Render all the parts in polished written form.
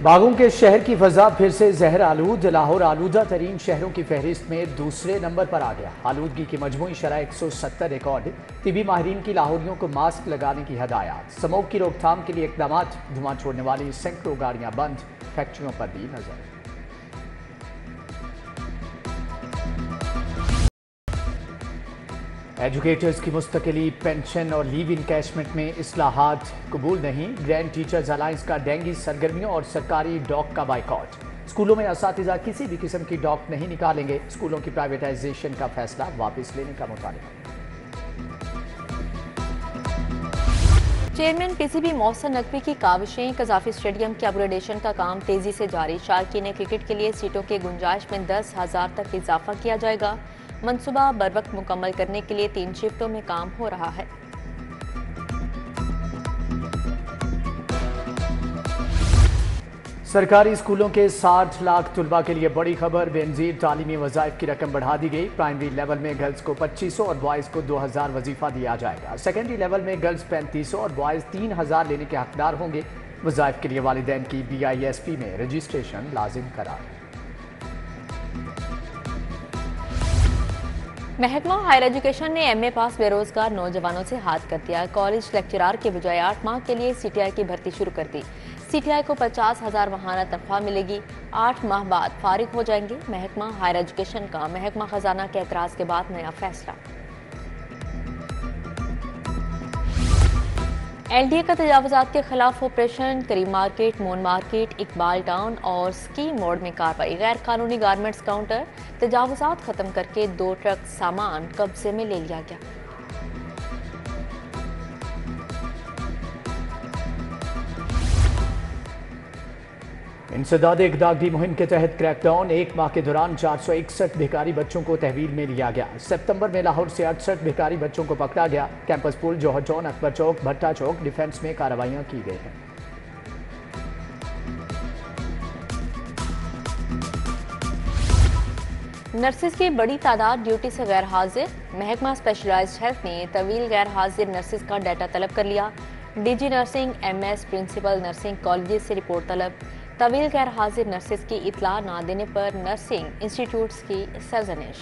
باغوں کے شہر کی فضا پھر سے زہر آلود، لاہور آلودہ ترین شہروں کی فہرست میں دوسرے نمبر پر آ گیا۔ آلودگی کی مجموعی شرح 170 ریکارڈ۔ طبی ماہرین کی لاہوریوں کو ماسک لگانے کی ہدایات۔ سموگ کی روک تھام کے لیے اقدامات، دھواں چھوڑنے والی سینکڑوں گاڑیاں بند، فیکٹریوں پر بھی نظر۔ ایجوکیٹرز کی مستقلی، پینشن اور لیو انکیشمنٹ میں اصلاحات قبول نہیں۔ گرینڈ ٹیچرز الائنس کا ڈینگی سرگرمیوں اور سرکاری ڈاک کا بائیکاٹ۔ اسکولوں میں اساتذہ کسی بھی قسم کی ڈاک نہیں نکالیں گے۔ اسکولوں کی پرائیویٹائزیشن کا فیصلہ واپس لینے کا مطالبہ۔ Chairman P C B Mohsin Naqvi کی کاوشیں، قذافی اسٹیڈیم کی اپ گریڈیشن کا کام تیزی سے جاری۔ شارقین کرکٹ کے لیے سیٹوں کی گنجائش میں 10,000 تک اضافہ کیا جائے گا۔ منصوبہ بروقت مکمل کرنے کے لیے 3 شفٹوں میں کام ہو رہا ہے۔ سرکاری اسکولوں کے 60 لاکھ طلباء کے لیے بڑی خبر، بے نظیر تعلیمی وظائف کی رقم بڑھا دی گئی۔ پرائمری لیول میں گرلز کو 2500 اور بوائز کو 2000 وظیفہ دیا جائے گا۔ سیکنڈری لیول میں گرلز 3500 اور بوائز 3000 لینے کے حقدار ہوں گے۔ وظائف کے لیے والدین کی BISP میں رجسٹریشن لازم قرار۔ محکمہ ہائر ایجوکیشن نے MA پاس بے روزگار نوجوانوں سے ہاتھ کر دیا۔ کالج لیکچرار کے بجائے 8 ماہ کے لیے CTI کی بھرتی شروع کر دی۔ CTI کو 50,000 ماہانہ تنخواہ ملے گی۔ 8 ماہ بعد فارغ ہو جائیں گے۔ محکمہ ہائر ایجوکیشن کا محکمہ خزانہ کے اعتراض کے بعد نیا فیصلہ۔ LDA کا تجاوزات کے خلاف آپریشن، کریم مارکیٹ، مون مارکیٹ، اقبال ٹاؤن اور سکیم موڑ میں کارروائی۔ غیر قانونی گارمنٹس کاؤنٹر، تجاوزات ختم کر کے 2 ٹرک سامان قبضے میں لے لیا گیا۔ انسداد اقدامی مہم کے تحت کریک ڈاؤن، 1 ماہ کے دوران 461 بھکاری بچوں کو تحویل میں لیا گیا۔ ستمبر میں لاہور سے 68 بھکاری بچوں کو پکڑا گیا۔ کیمپس پل، جوہر ٹاؤن، اکبر چوک، بھٹا چوک، ڈیفنس میں کارروائیاں کی گئی ہیں۔ نرسز کی بڑی تعداد ڈیوٹی سے غیر حاضر۔ محکمہ اسپیشلائزڈ ہیلتھ نے طویل غیر حاضر نرسز کا ڈیٹا طلب کر لیا۔ DG nursing, MS، principal nursing colleges سے رپورٹ طلب۔ طویل غیر حاضر نرسز کی اطلاع نہ دینے پر نرسنگ انسٹیٹیوٹس کی سرزنش۔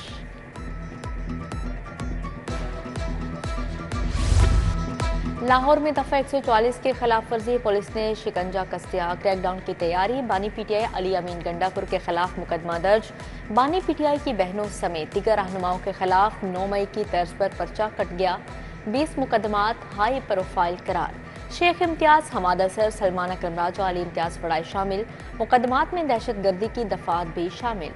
لاہور میں دفعہ 144 کے خلاف ورزی، پولیس نے شکنجہ کس دیا۔ کریک ڈاؤن کی تیاری، بانی PTI علی امین گنڈاپور کے خلاف مقدمہ درج۔ بانی PTI کی بہنوں سمیت دیگر رہنماؤں کے خلاف 9 مئی کی طرز پر پرچہ کٹ گیا۔ 20 مقدمات ہائی پروفائل قرار۔ شیخ امتیاز، حماد اظہر، سلمان اکرم راجہ، علی امتیاز فڑائی شامل۔ مقدمات میں دہشت گردی کی دفعات بھی شامل۔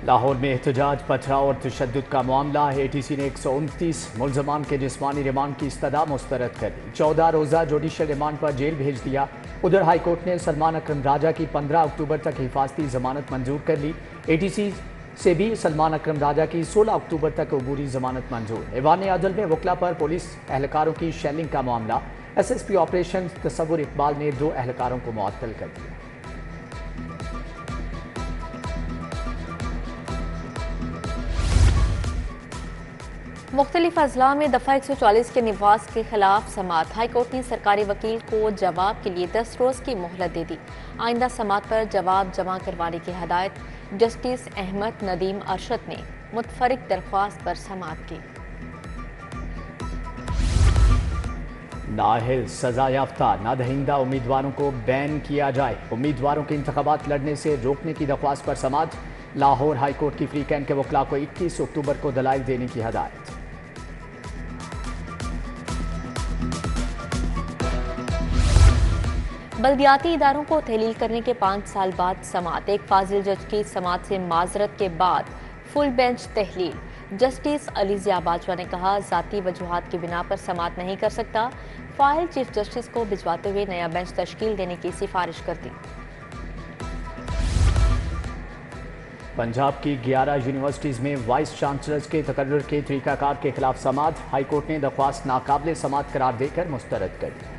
لاہور میں احتجاج، پتھراؤ اور تشدد کا معاملہ۔ ATC نے 129 ملزمان کے جسمانی ریمانڈ کی استدعا مسترد کر دی۔ 14 روزہ جوڈیشل ریمانڈ پر جیل بھیج دیا۔ ادھر ہائی کورٹ نے سلمان اکرم راجہ کی 15 اکتوبر تک حفاظتی ضمانت منظور کر لی۔ ATC سے بھی سلمان اکرم راجہ کی 16 اکتوبر تک عبوری ضمانت منظور۔ ایوان عدل میں وکلا پر پولیس اہلکاروں کی شیلنگ کا معاملہ۔ SSP آپریشن تصور اقبال نے 2 اہلکاروں کو معطل کر دیا۔ مختلف اضلاع میں دفعہ 144 کے نفاذ کے خلاف سماعت۔ ہائی کورٹ نے سرکاری وکیل کو جواب کے لیے 10 روز کی مہلت دے دی۔ آئندہ سماعت پر جواب جمع کروانے کی ہدایت۔ جسٹس احمد ندیم ارشد نے متفرق درخواست پر سماعت کی۔ نااہل، سزا یافتہ، نادہندہ امیدواروں کو بین کیا جائے۔ امیدواروں کے انتخابات لڑنے سے روکنے کی درخواست پر سماعت۔ لاہور ہائی کورٹ کی فری کینٹ کے وکلاء کو 21 اکتوبر کو دلائل دینے کی ہدایت۔ بلدیاتی اداروں کو تحلیل کرنے کے 5 سال بعد سماعت۔ ایک فاضل جج کی سماعت سے معذرت کے بعد فل بینچ تحلیل۔ جسٹس علی ضیاء باجوہ نے کہا، ذاتی وجوہات کی بنا پر سماعت نہیں کر سکتا۔ فائل چیف جسٹس کو بھجواتے ہوئے نیا بینچ تشکیل دینے کی سفارش کر دی۔ پنجاب کی 11 یونیورسٹیز میں وائس چانسلرز کے تقرر کے طریقہ کار کے خلاف سماعت۔ ہائی کورٹ نے درخواست ناقابل سماعت قرار دے کر مسترد کر دی۔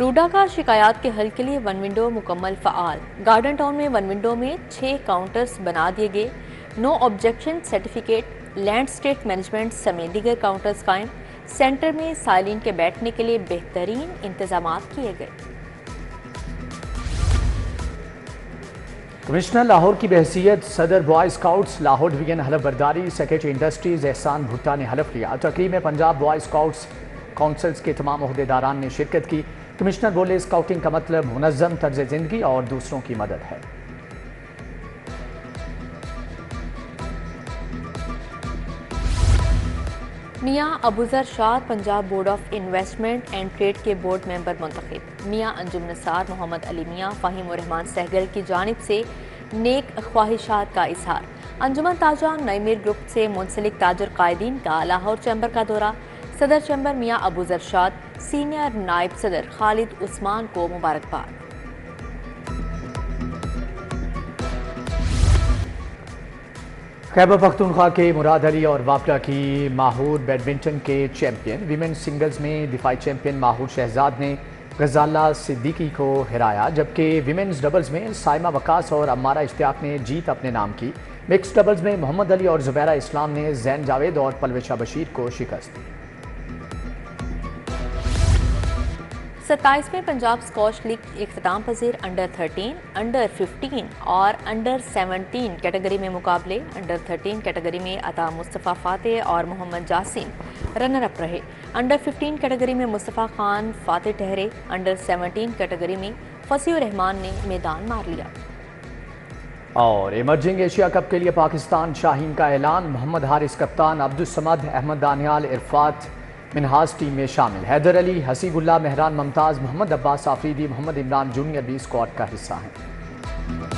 روڈا کا شکایات کے حل کے لیے ون ونڈو مکمل فعال۔ گارڈن ٹاؤن میں ون ونڈو میں 6 کاؤنٹرز بنا دیے گئے۔ No objection certificate, land estate management سمیت دیگر کاؤنٹرز قائم۔ سینٹر میں سائلین کے بیٹھنے کے لیے بہترین انتظامات کیے گئے۔ کمشنر لاہور کی بحیثیت صدر بوائے اسکاؤٹس لاہور ڈویژن حلف برداری سیکریٹری انڈسٹریز احسان بھٹا نے حلف لیا۔ تقریب میں پنجاب بوائے اسکاؤٹس کونسلز کے تمام عہدیداران نے شرکت کی۔ کمشنر بولے اسکاؤٹنگ کا مطلب منظم طرز زندگی اور دوسروں کی مدد ہے۔ Mian Abuzar Shad Punjab board of investment and trade کے بورڈ ممبر منتخب۔ میاں انجم نثار محمد علی میاں فہیم الرحمان سہگل کی جانب سے نیک خواہشات کا اظہار۔ انجمن تاجر نعمیر گروپ سے منسلک تاجر قائدین کا لاہور چیمبر کا دورہ۔ صدر چیمبر میاں ابوذر شاد سینئر نائب صدر خالد عثمان کو مبارکباد۔ خیبر پختونخوا کے مراد علی اور واپڈا کی ماہور بیڈمنٹن کے چیمپئن۔ ویمنز سنگلز میں دفاعی چیمپئن ماہور شہزاد نے غزالہ صدیقی کو ہرایا، جبکہ ویمنز ڈبلز میں سائمہ وقاص اور عمارہ اشتیاق نے جیت اپنے نام کی۔ مکس ڈبلز میں محمد علی اور زبیرہ اسلام نے زین جاوید اور پلوشہ بشیر کو شکست دی۔ 27ویں پنجاب اسکواش لیگ اختتام پذیر انڈر 13، انڈر 15 اور انڈر 17 کیٹیگری میں مقابلے۔ انڈر 13 کیٹیگری میں عطا مصطفیٰ فاتح اور محمد جاسم رنر اپ رہے۔ انڈر 15 کیٹیگری میں مصطفیٰ خان فاتح ٹھہرے۔ انڈر 17 کیٹیگری میں فصیح الرحمان نے میدان مار لیا۔ اور ایمرجنگ ایشیا کپ کے لیے پاکستان شاہین کا اعلان۔ محمد حارث کپتان، عبدالصمد، احمد دانیال، عرفات منہاز ٹیم میں شامل۔ حیدر علی، حسیب اللہ، مہران ممتاز، محمد عباس آفریدی، محمد عمران جونیئر بھی اسکواڈ کا حصہ ہیں۔